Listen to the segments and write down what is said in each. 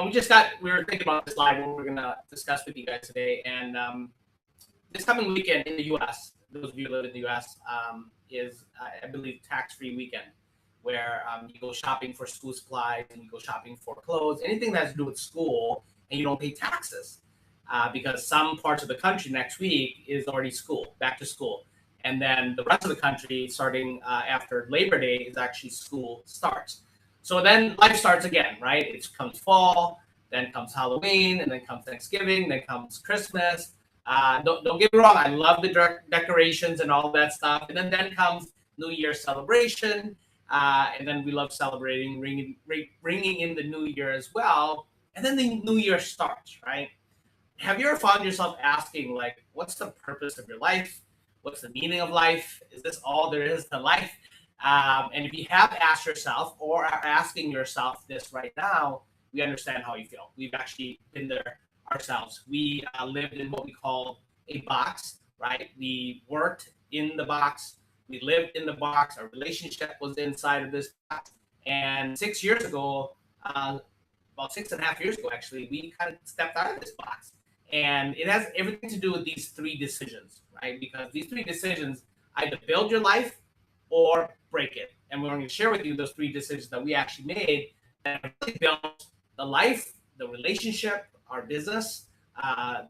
we were thinking about this live, what we're going to discuss with you guys today. And this coming weekend in the U.S., those of you who live in the U.S., is, I believe, tax-free weekend, where you go shopping for school supplies and you go shopping for clothes, anything that has to do with school, and you don't pay taxes. Because some parts of the country next week is already school, back to school. And then the rest of the country, starting after Labor Day, is actually school starts. So then life starts again, right? It comes fall, then comes Halloween, and then comes Thanksgiving, then comes Christmas. Don't get me wrong, I love the decorations and all that stuff. And then comes New Year's celebration. And then we love celebrating, ringing in the New Year as well. And then the New Year starts, right? Have you ever found yourself asking, like, what's the purpose of your life? What's the meaning of life? Is this all there is to life? And if you have asked yourself or are asking yourself this right now, we understand how you feel. We've actually been there ourselves. We lived in what we call a box, right? We worked in the box. We lived in the box. Our relationship was inside of this box. And 6 years ago, about 6.5 years ago, actually, we kind of stepped out of this box. And it has everything to do with these three decisions, right? Because these three decisions either build your life or break it. And we're going to share with you those three decisions that we actually made that really built the life, the relationship, our business,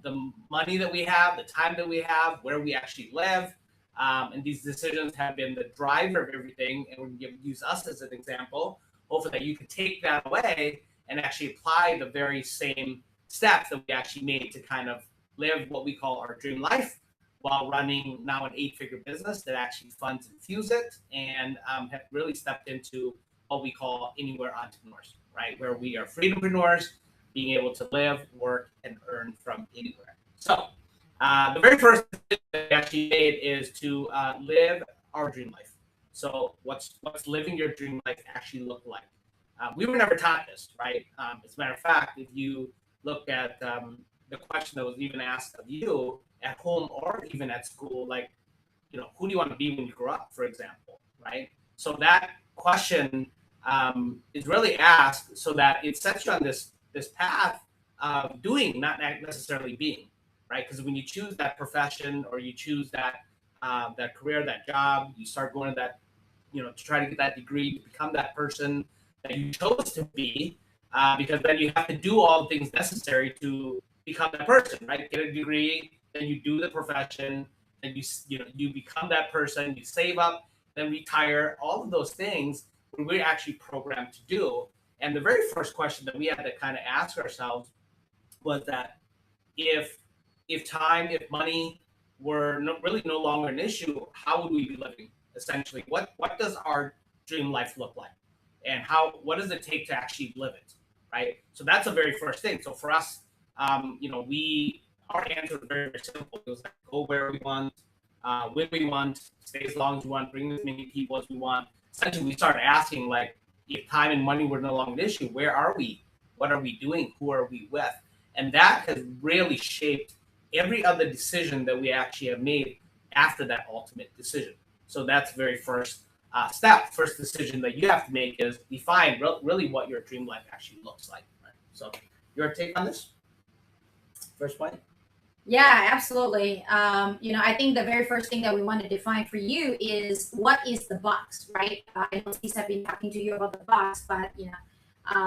the money that we have, the time that we have, where we actually live. And these decisions have been the driver of everything. And we're going to use us as an example. Hopefully that you can take that away and actually apply the very same steps that we actually made to kind of live what we call our dream life while running now an 8-figure business that actually funds and fuels it, and have really stepped into what we call anywhere entrepreneurs, right? Where we are freedompreneurs, being able to live, work, and earn from anywhere. So the very first thing that we actually made is to live our dream life. So what's living your dream life actually look like? We were never taught this, right? As a matter of fact, if you look at the question that was even asked of you at home or even at school, like, who do you want to be when you grow up, for example, right? So that question is really asked so that it sets you on this path of doing, not necessarily being, right? Because when you choose that profession or you choose that career, that job, you start going to that, to try to get that degree to become that person that you chose to be. Because then you have to do all the things necessary to become that person, right? Get a degree, then you do the profession, then you become that person, you save up, then retire, all of those things we're actually programmed to do. And the very first question that we had to kind of ask ourselves was that if time, if money were really no longer an issue, how would we be living? Essentially, what does our dream life look like? And what does it take to actually live it? Right. So that's the very first thing. So for us, our answer was very, very simple. It was like, go where we want, when we want, stay as long as we want, bring as many people as we want. Essentially, we started asking, like, if time and money were no longer an issue, where are we? What are we doing? Who are we with? And that has really shaped every other decision that we actually have made after that ultimate decision. So that's the very first first decision that you have to make is define really what your dream life actually looks like. Right? So your take on this? First point? Yeah, absolutely. I think the very first thing that we want to define for you is what is the box, right? I know Steve have been talking to you about the box, but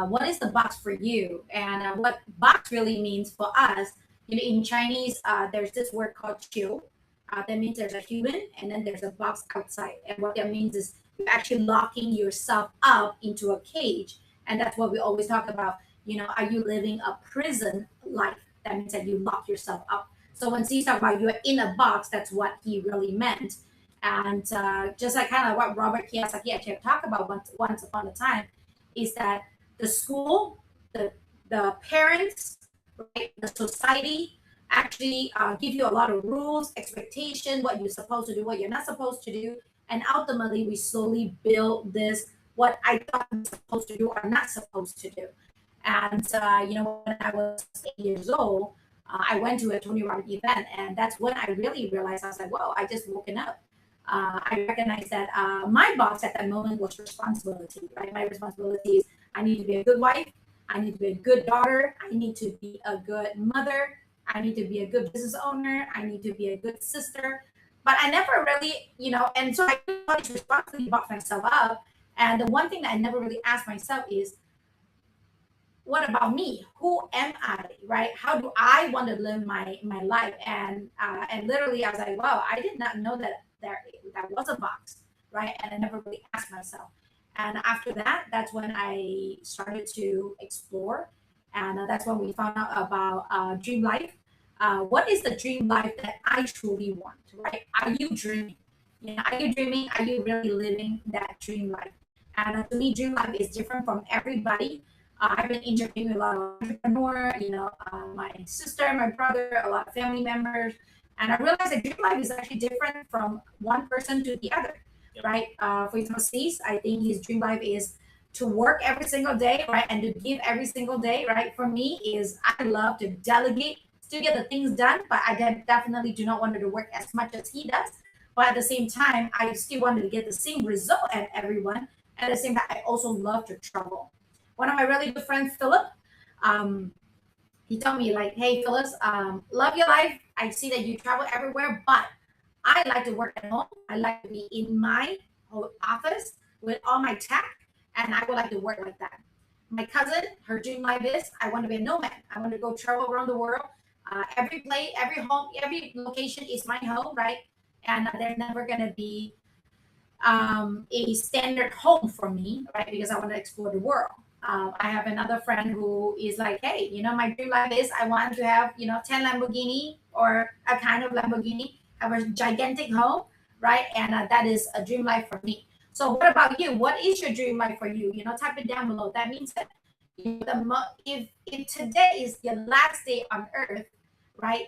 what is the box for you? And what box really means for us, in Chinese, there's this word called "qiu." That means there's a human, and then there's a box outside. And what that means is you're actually locking yourself up into a cage, and that's what we always talk about. Are you living a prison life? That means that you lock yourself up. So when Steve talked about you're in a box, that's what he really meant. And just like kind of what Robert Kiyosaki actually talked about once upon a time, is that the school, the parents, right, the society actually give you a lot of rules, expectation, what you're supposed to do, what you're not supposed to do, and ultimately we slowly build this what I thought I'm supposed to do or not supposed to do. And when I was 8 years old, I went to a Tony Robbins event, and that's when I really realized, I was like, whoa, I just woken up. I recognized that my box at that moment was responsibility, right? My responsibility is I need to be a good wife, I need to be a good daughter. I need to be a good mother. I need to be a good business owner. I need to be a good sister. But I never really, and so I took all these responsibility about myself up. And the one thing that I never really asked myself is, what about me? Who am I? Right? How do I want to live my life? And literally, I was like, wow, I did not know that that was a box, right? And I never really asked myself. And after that, that's when I started to explore, and that's when we found out about dream life. What is the dream life that I truly want? Right? Are you dreaming? Are you dreaming? Are you really living that dream life? And to me, dream life is different from everybody. I've been interviewing a lot of entrepreneurs, my sister, my brother, a lot of family members, and I realized that dream life is actually different from one person to the other, Yep. right? For example, Cease, I think his dream life is to work every single day, right, and to give every single day, right? For me, is I love to delegate, still get the things done, but I definitely do not want to work as much as he does. But at the same time, I still wanted to get the same result as everyone. At the same time, I also love to travel. One of my really good friends, Philip, um, he told me like, "Hey, Phyllis, love your life. I see that you travel everywhere, but I like to work at home. I like to be in my office with all my tech, and I would like to work like that." My cousin, her dream life is, I want to be a nomad. I want to go travel around the world. Every place, every home, every location is my home, right? And they're never gonna be a standard home for me, right? Because I want to explore the world. I have another friend who is like, hey, my dream life is I want to have, 10 Lamborghini or a kind of Lamborghini, have a gigantic home, right? And that is a dream life for me. So, what about you? What is your dream life for you? Type it down below. That means that if today is your last day on earth, right?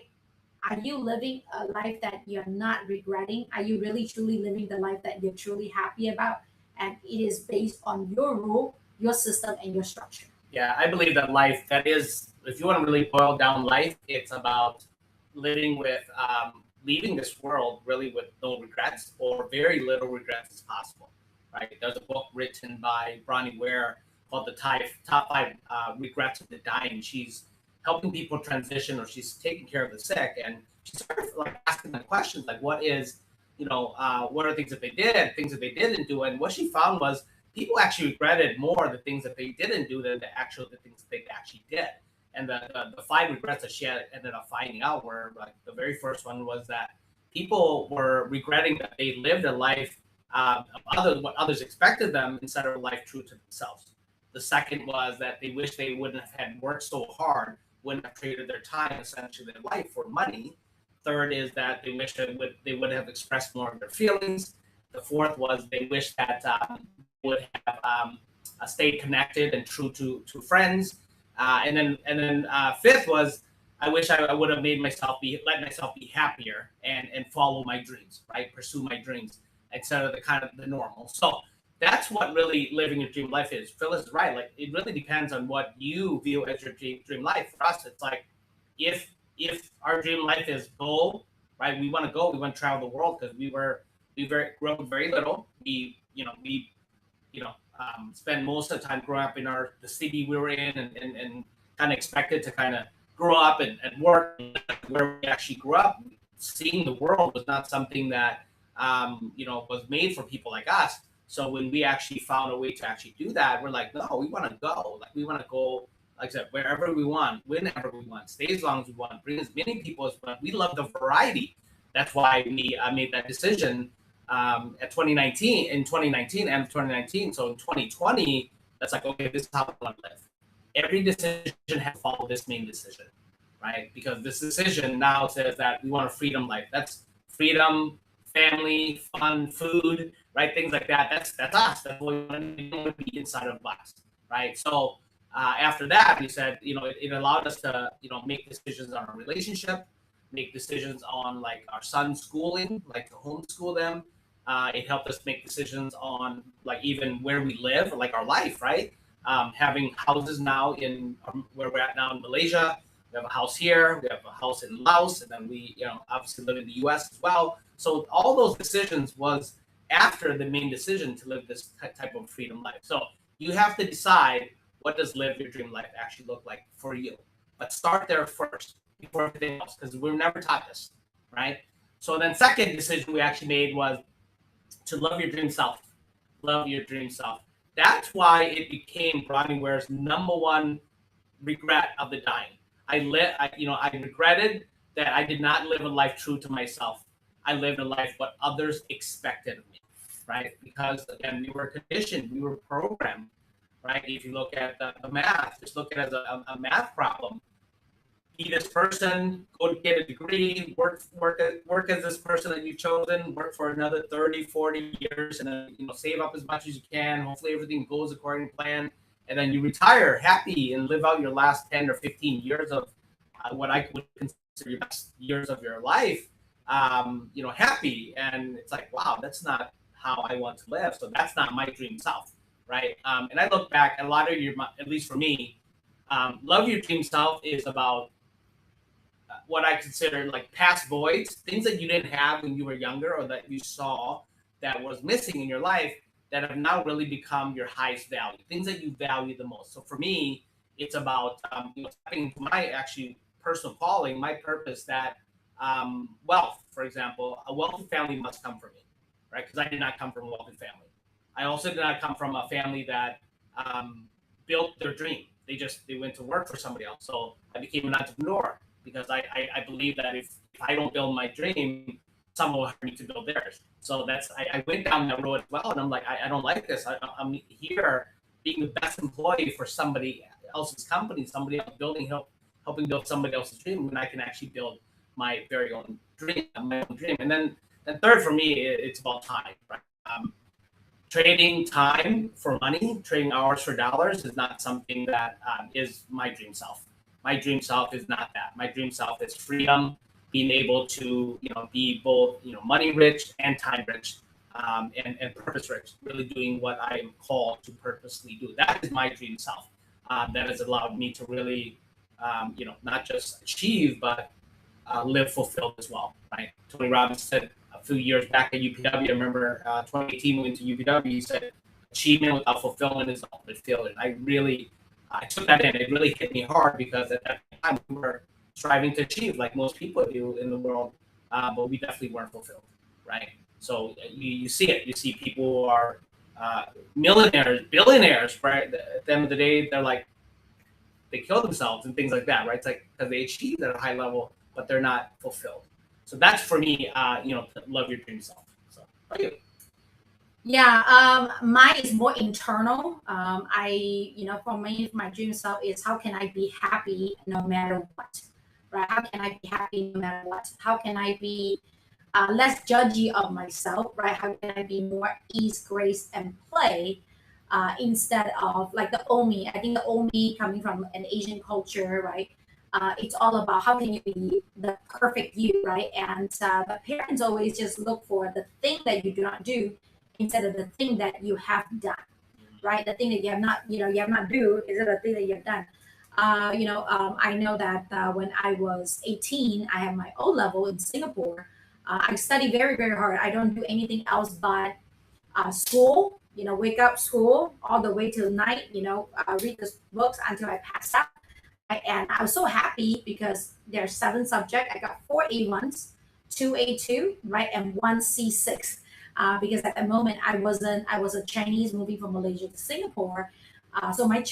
Are you living a life that you're not regretting? Are you really truly living the life that you're truly happy about? And it is based on your rule, your system, and your structure. Yeah, I believe that life, that is, if you want to really boil down life, it's about living with, leaving this world really with no regrets or very little regrets as possible, right? There's a book written by Bronnie Ware called The Top Five Regrets of the Dying. She's helping people transition, or she's taking care of the sick, and she started like asking them questions like, what is, what are things that they did, things that they didn't do, and what she found was people actually regretted more the things that they didn't do than the things that they actually did. And the five regrets that she ended up finding out were like, the very first one was that people were regretting that they lived a life of what others expected them instead of a life true to themselves. The second was that they wish they wouldn't have had worked so hard, wouldn't have traded their time, essentially their life, for money. Third is that they wish they would have expressed more of their feelings. The fourth was they wish that would have stayed connected and true to friends. And then fifth was, I wish I would have let myself be happier and follow my dreams, right? Pursue my dreams instead of the kind of the normal. So that's what really living a dream life is. Phyllis is right. Like, it really depends on what you view as your dream life. For us, it's like, if our dream life is go, right? We want to go. We want to travel the world because we grew up with very little. Spend most of the time growing up in the city we were in, and kind of expected to kind of grow up and work where we actually grew up. Seeing the world was not something that was made for people like us. So when we actually found a way to actually do that, we're like, no, we want to go. Like, we want to go, like I said, wherever we want, whenever we want, stay as long as we want, bring as many people as we want. We love the variety. That's why we made that decision in 2019 and 2019. So in 2020, that's like, okay, this is how I want to live. Every decision has to follow this main decision, right? Because this decision now says that we want a freedom life. That's freedom, family, fun, food, right? Things like that. That's us. That's what we want to be inside of a box, right? So after that, we said, it allowed us to, make decisions on our relationship, make decisions on like our son's schooling, like to homeschool them. It helped us make decisions on like even where we live, like our life, right? Having houses now in where we're at now in Malaysia. We have a house here, we have a house in Laos, and then we, obviously live in the US as well. So all those decisions was after the main decision to live this type of freedom life. So you have to decide what does live your dream life actually look like for you? But start there first before everything else, because we're never taught this, right? So then second decision we actually made was to love your dream self. Love your dream self. That's why it became Bronnie Ware's number one regret of the dying. I regretted that I did not live a life true to myself. I lived a life what others expected of me, right? Because again, we were conditioned, we were programmed, right? If you look at the math, just look at it as a math problem. Be this person, go to get a degree, work as this person that you've chosen, work for another 30, 40 years, and then save up as much as you can. Hopefully everything goes according to plan. And then you retire happy and live out your last 10 or 15 years of what I would consider your best years of your life, happy. And it's like, wow, that's not how I want to live. So that's not my dream self, right? And I look back at a lot of at least for me, love your dream self is about what I consider like past voids, things that you didn't have when you were younger or that you saw that was missing in your life that have now really become your highest value, things that you value the most. So for me, it's about stepping into my actually personal calling, my purpose that wealth, for example, a wealthy family must come from me, right? Because I did not come from a wealthy family. I also did not come from a family that built their dream. They went to work for somebody else. So I became an entrepreneur because I believe that if I don't build my dream, someone will hire me to build theirs. So I went down that road as well, and I'm like, I don't like this. I'm here being the best employee for somebody else's company, somebody else helping build somebody else's dream, when I can actually build my very own dream, And then third for me, it's about time, right? Trading time for money, trading hours for dollars is not something that is my dream self. My dream self is not that. My dream self is freedom, being able to be both money rich and time rich, and purpose rich. Really doing what I am called to purposely do. That is my dream self. That has allowed me to really not just achieve but live fulfilled as well. Right? Tony Robbins said a few years back at UPW. I remember 2018 we went to UPW. He said, "Achievement without fulfillment is ultimate failure." And I took that in. It really hit me hard because at that time we were striving to achieve like most people do in the world, but we definitely weren't fulfilled, right? So you see it. You see people who are millionaires, billionaires, right? At the end of the day, they're like, they kill themselves and things like that, right? It's like because they achieved at a high level, but they're not fulfilled. So that's for me, love your dream self. So, how about you? Yeah, mine is more internal. For me, my dream self is how can I be happy no matter what, right? How can I be happy no matter what? How can I be less judgy of myself, right? How can I be more ease, grace, and play instead of like the old me? I think the old me coming from an Asian culture, right? It's all about how can you be the perfect you, right? And but parents always just look for the thing that you do not do instead of the thing that you have done, right? The thing that you have not, you have not do is the thing that you have done. I know that when I was 18, I had my O level in Singapore. I study very, very hard. I don't do anything else but school. Wake up, school all the way till night. Read the books until I pass out. And I was so happy because there's 7 subjects. I got 4 A1s, 2 A2, right, and 1 C6. Because at the moment I was a Chinese moving from Malaysia to Singapore, so my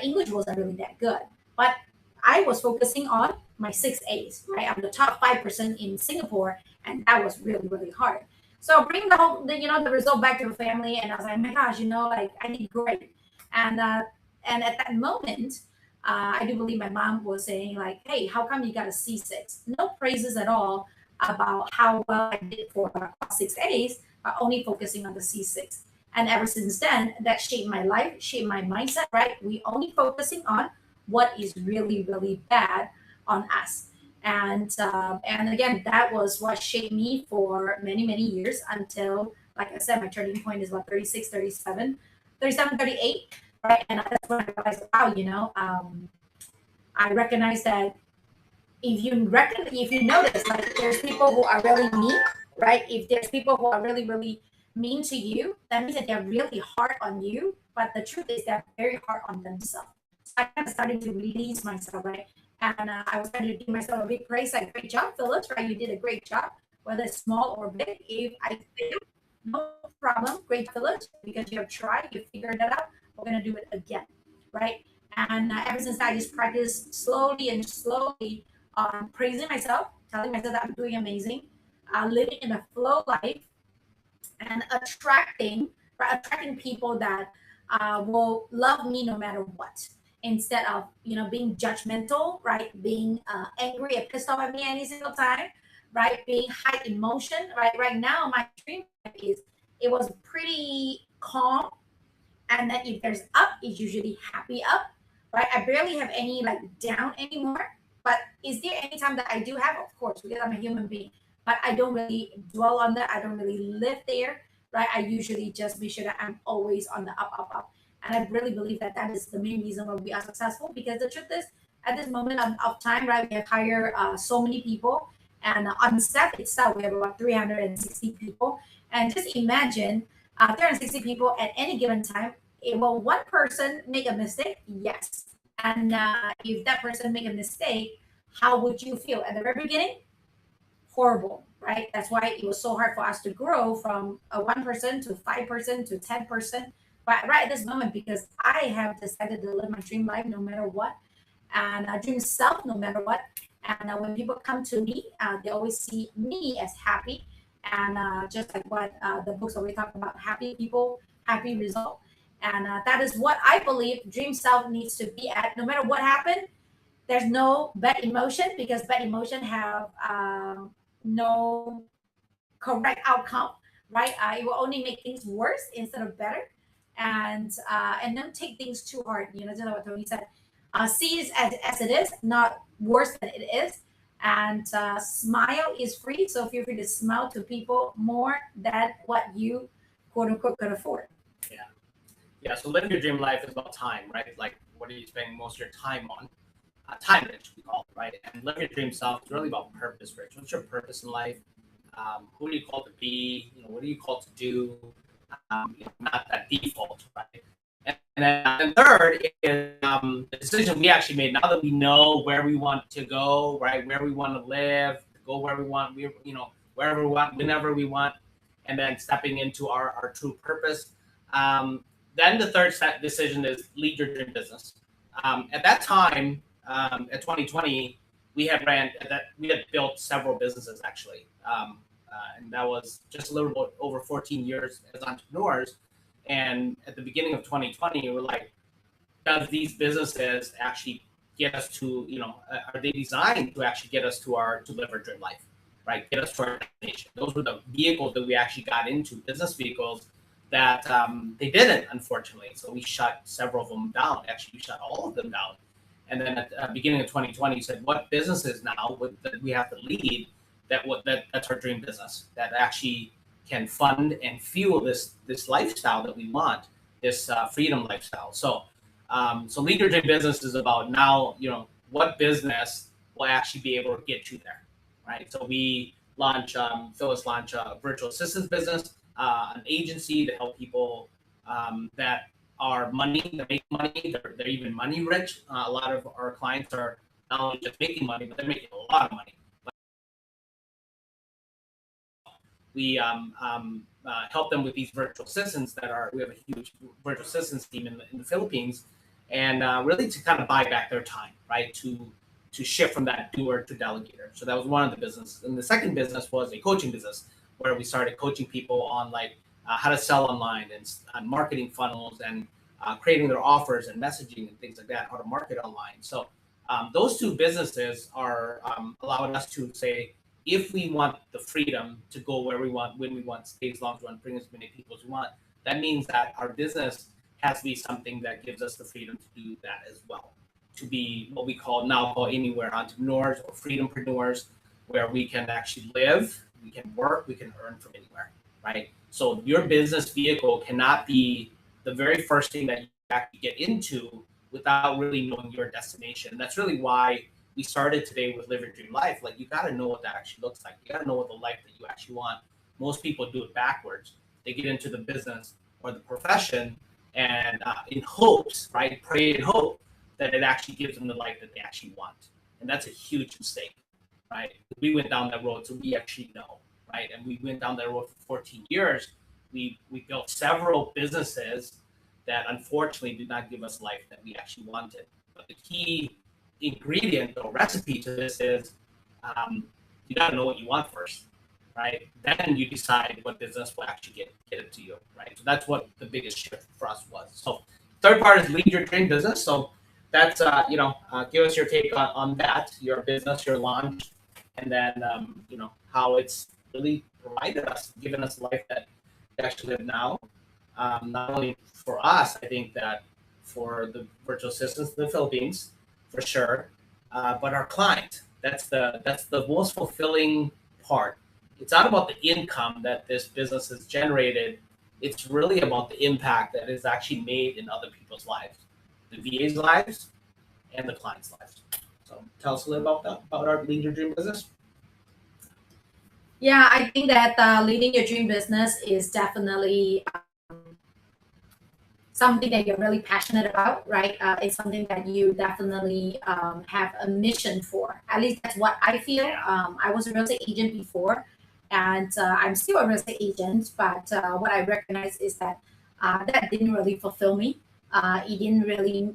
English wasn't really that good. But I was focusing on my 6 A's, right? I'm the top 5% in Singapore, and that was really really hard. So bring the result back to the family, and I was like, my gosh, like I did great, and at that moment. I do believe my mom was saying like, "Hey, how come you got a C6?" No praises at all about how well I did for 6 A's, but only focusing on the C6. And ever since then, that shaped my life, shaped my mindset, right? We only focusing on what is really, really bad on us. And again, that was what shaped me for many, many years until, like I said, my turning point is about 36, 37, 37, 38, right? And that's when I realized, wow, I recognize that if you notice, like there's people who are really mean, right? If there's people who are really, really mean to you, that means that they're really hard on you. But the truth is they're very hard on themselves. So I kind of started to release myself, right? And I was trying to give myself a big praise, like, great job, Phyllis, right? You did a great job, whether it's small or big. If I fail, no problem, great job, Phyllis, because you have tried, you figured it out. We're gonna do it again, right? And ever since I just practiced slowly and slowly on praising myself, telling myself that I'm doing amazing, living in a flow life, and attracting people that will love me no matter what, instead of being judgmental, right? Being angry and pissed off at me any single time, right? Being high emotion, right now my dream life is, it was pretty calm, and then if there's up, it's usually happy up, right? I barely have any like down anymore. But is there any time that I do have? Of course, because I'm a human being, but I don't really dwell on that. I don't really live there, right? I usually just make sure that I'm always on the up. And I really believe that that is the main reason why we are successful, because the truth is, at this moment of time, right, we have hired so many people, and on staff itself we have about 360 people. And just imagine 360 people at any given time. Will one person make a mistake? Yes. And if that person make a mistake, how would you feel at the very beginning? Horrible, right? That's why it was so hard for us to grow from a 1% to 5% to 10%. But right at this moment, because I have decided to live my dream life no matter what, and I dream self no matter what. And when people come to me, they always see me as happy. And just like what the books always talk about, happy people, happy result. And that is what I believe dream self needs to be at. No matter what happened, there's no bad emotion, because bad emotion have no correct outcome, right? It will only make things worse instead of better. And don't take things too hard. Just what Tony said. See it as it is, not worse than it is. And smile is free, so feel free to smile to people more than what you quote unquote could afford. Yeah. So living your dream life is about time, right? Like, what are you spending most of your time on? Time rich, we call it, right? And living your dream self is really about purpose rich. What's your purpose in life? Who are you called to be? What are you called to do? Not that default, right? And third is the decision we actually made. Now that we know where we want to go, right, where we want to live, go where we want, wherever we want, whenever we want, and then stepping into our true purpose. Then the third decision is lead your dream business. At that time, at 2020, we had built several businesses actually, and that was just a little bit over 14 years as entrepreneurs. And at the beginning of 2020, we're like, does these businesses actually get us to, are they designed to actually get us to live our dream life, right? Get us to our destination. Those were the vehicles that we actually got into, business vehicles that they didn't, unfortunately. So we shut several of them down. Actually, we shut all of them down. And then at the beginning of 2020, you said, what businesses now that we have to lead that's our dream business that actually can fund and fuel this lifestyle that we want, this freedom lifestyle. So lead your dream business is about now, what business will actually be able to get you there, right? So we Phyllis launched a virtual assistants business, an agency to help people that make money. They're even money rich. A lot of our clients are not only just making money, but they're making a lot of money. We help them with these virtual assistants we have a huge virtual assistants team in the Philippines, and really to kind of buy back their time, right? To shift from that doer to delegator. So that was one of the businesses. And the second business was a coaching business where we started coaching people on how to sell online and marketing funnels and creating their offers and messaging and things like that, how to market online. So those two businesses are allowing us to say, if we want the freedom to go where we want, when we want, stay as long as we want, bring as many people as we want, that means that our business has to be something that gives us the freedom to do that as well. To be what we call anywhere entrepreneurs or freedompreneurs, where we can actually live, we can work, we can earn from anywhere, right? So your business vehicle cannot be the very first thing that you actually get into without really knowing your destination. That's really why we started today with Live Your Dream Life. Like, you got to know what that actually looks like. You got to know what the life that you actually want. Most people do it backwards. They get into the business or the profession and in hopes, right? Pray and hope that it actually gives them the life that they actually want. And that's a huge mistake, right? We went down that road, so we actually know, right? And we went down that road for 14 years. We built several businesses that unfortunately did not give us life that we actually wanted. But the key ingredient or recipe to this is you got to know what you want first, right? Then you decide what business will actually get it to you, right? So that's what the biggest shift for us was. So third part is lead your dream business. So that's give us your take on that, your business, your launch, and then how it's really provided us, given us life that we actually live now. Not only for us, I think that for the virtual assistants in the Philippines, for sure, but our client. That's the most fulfilling part. It's not about the income that this business has generated. It's really about the impact that is actually made in other people's lives, the VA's lives, and the client's lives. So tell us a little about that, about our Lead Your Dream business. Yeah, I think that leading your dream business is definitely something that you're really passionate about, right? It's something that you definitely have a mission for. At least that's what I feel. I was a real estate agent before, and I'm still a real estate agent. But what I recognize is that that didn't really fulfill me. It didn't really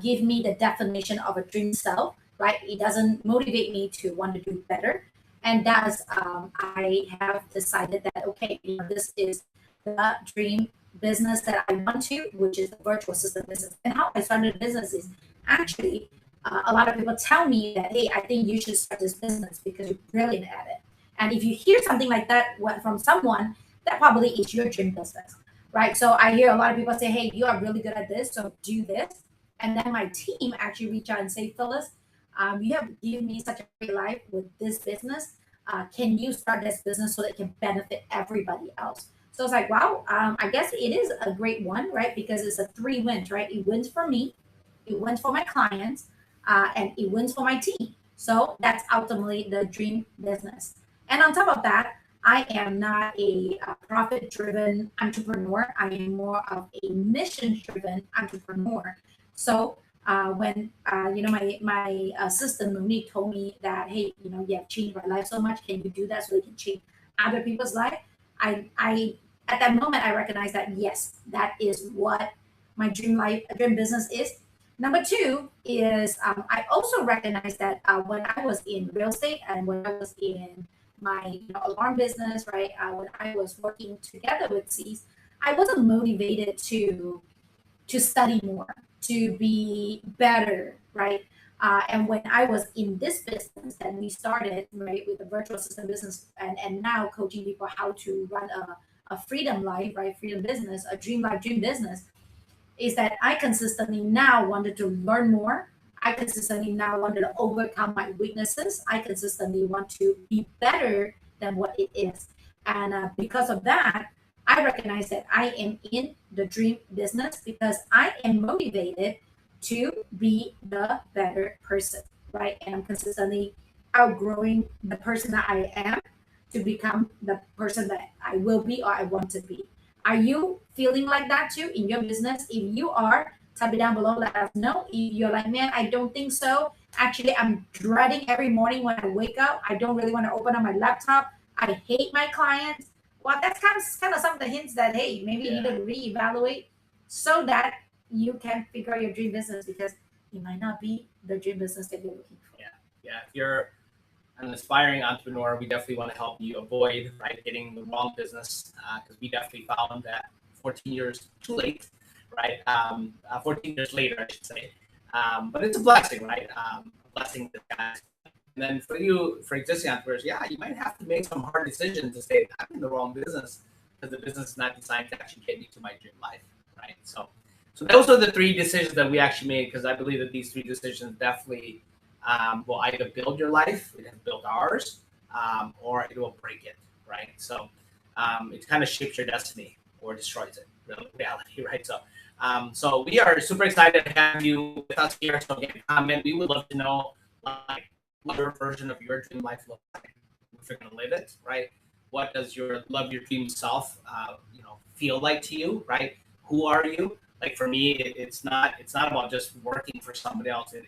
give me the definition of a dream self, right? It doesn't motivate me to want to do better. And that's I have decided that okay, this is the dream business that I want to, which is the virtual assistant business. And how I started a business is actually a lot of people tell me that, hey, I think you should start this business because you're brilliant at it. And if you hear something like that from someone, that probably is your dream business, right? So I hear a lot of people say, hey, you are really good at this, so do this. And then my team actually reach out and say, Phyllis, you have given me such a great life with this business. Can you start this business so that it can benefit everybody else? So it's like, wow, I guess it is a great one, right? Because it's a 3 wins, right? It wins for me, it wins for my clients, and it wins for my team. So that's ultimately the dream business. And on top of that, I am not a profit-driven entrepreneur. I am more of a mission-driven entrepreneur. So when my assistant Monique told me that, hey, you have changed my life so much. Can you do that so we can change other people's life? I at that moment I recognized that yes, that is what my dream business is. Number two is I also recognize that when I was in real estate and when I was in my alarm business, right? When I was working together with C's, I wasn't motivated to study more, to be better, right? And when I was in this business, and we started right with the virtual assistant business, and now coaching people how to run a freedom life, right? Freedom business, a dream life, dream business, is that I consistently now wanted to learn more. I consistently now wanted to overcome my weaknesses. I consistently want to be better than what it is. And because of that, I recognize that I am in the dream business because I am motivated to be the better person, right? And I'm consistently outgrowing the person that I am to become the person that I will be or I want to be. Are you feeling like that too in your business? If you are, type it down below, let us know. If you're like, man, I don't think so. Actually, I'm dreading every morning when I wake up. I don't really want to open up my laptop. I hate my clients. Well, that's kind of some of the hints that, hey, maybe you need to reevaluate so that you can figure out your dream business because it might not be the dream business that you're looking for. Yeah. If you're an aspiring entrepreneur, we definitely want to help you avoid getting the wrong business because we definitely found that 14 years too late, right? 14 years later, I should say. But it's a blessing, right? A blessing that guys. And then for existing entrepreneurs, you might have to make some hard decisions to say, I'm in the wrong business because the business is not designed to actually get me to my dream life, right? So those are the 3 decisions that we actually made because I believe that these 3 decisions definitely will either build your life, it has built ours, or it will break it, right? So it kind of shapes your destiny or destroys it, reality, right? So we are super excited to have you with us here. So again, comment. We would love to know what your version of your dream life look like if you're going to live it, right? What does your dream self, feel like to you, right? Who are you? Like for me, it's not about just working for somebody else. That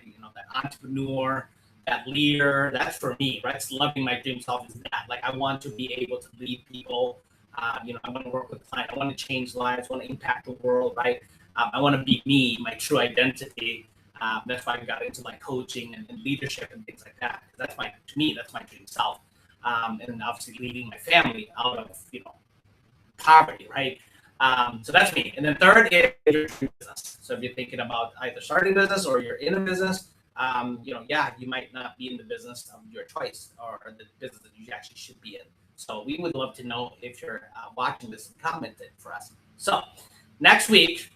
entrepreneur, that leader, that's for me, right? It's loving my dream self is that. Like I want to be able to lead people. I want to work with clients. I want to change lives. I want to impact the world, right? I want to be me, my true identity. That's why I got into like coaching and leadership and things like that. That's to me, that's my dream self. And obviously leading my family out of, poverty, right? So that's me. And then third is your business. So if you're thinking about either starting a business or you're in a business, you might not be in the business of your choice or the business that you actually should be in. So we would love to know if you're watching this and commenting for us. So next week,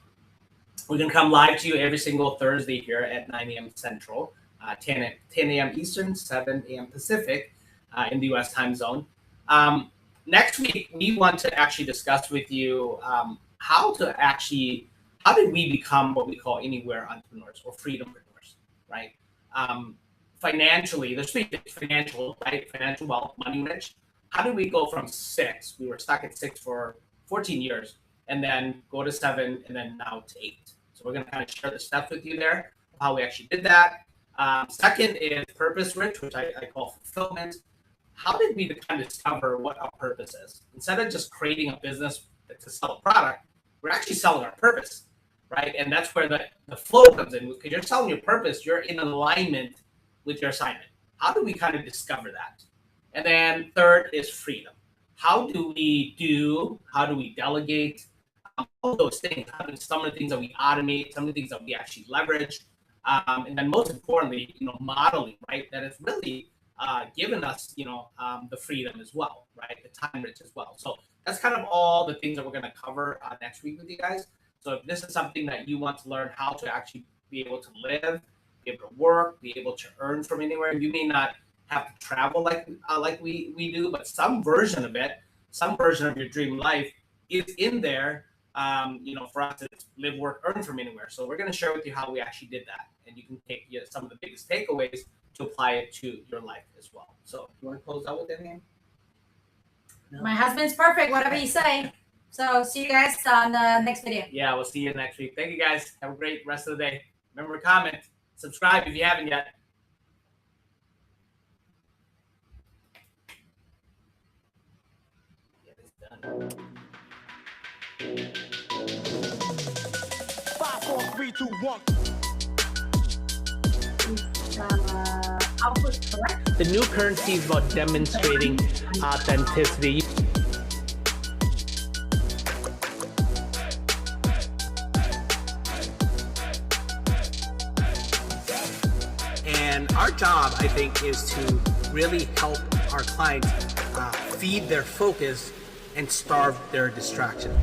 we're going to come live to you every single Thursday here at 9 a.m. Central, 10 a.m. Eastern, 7 a.m. Pacific in the U.S. time zone. Next week, we want to actually discuss with you how did we become what we call anywhere entrepreneurs or freedompreneurs, right? Financially, there's three things: financial, right? Financial wealth, money rich. How did we go from 6? We were stuck at 6 for 14 years, and then go to 7, and then now to 8. So we're going to kind of share the steps with you there, how we actually did that. Second is purpose rich, which I call fulfillment. How did we kind of discover what our purpose is? Instead of just creating a business to sell a product, we're actually selling our purpose, right? And that's where the flow comes in, because you're selling your purpose, you're in alignment with your assignment. How do we kind of discover that? And then third is freedom. How do we delegate? All those things, some of the things that we automate, some of the things that we actually leverage. And then most importantly, modeling, right? That it's really given us, the freedom as well, right? The time rich as well. So that's kind of all the things that we're going to cover next week with you guys. So if this is something that you want to learn how to actually be able to live, be able to work, be able to earn from anywhere, you may not have to travel like we do, but some version of it, some version of your dream life is in there. For us to live, work, earn from anywhere. So we're going to share with you how we actually did that, and you can take some of the biggest takeaways to apply it to your life as well. So you want to close out with anything? No? My husband's perfect, whatever you say. So see you guys on the next video. Yeah, we'll see you next week. Thank you guys. Have a great rest of the day. Remember to comment, subscribe if you haven't yet. Get this done. 5, 4, 3, 2, 1. Output correct? The new currency is about demonstrating authenticity. And our job, I think, is to really help our clients feed their focus and starve their distraction.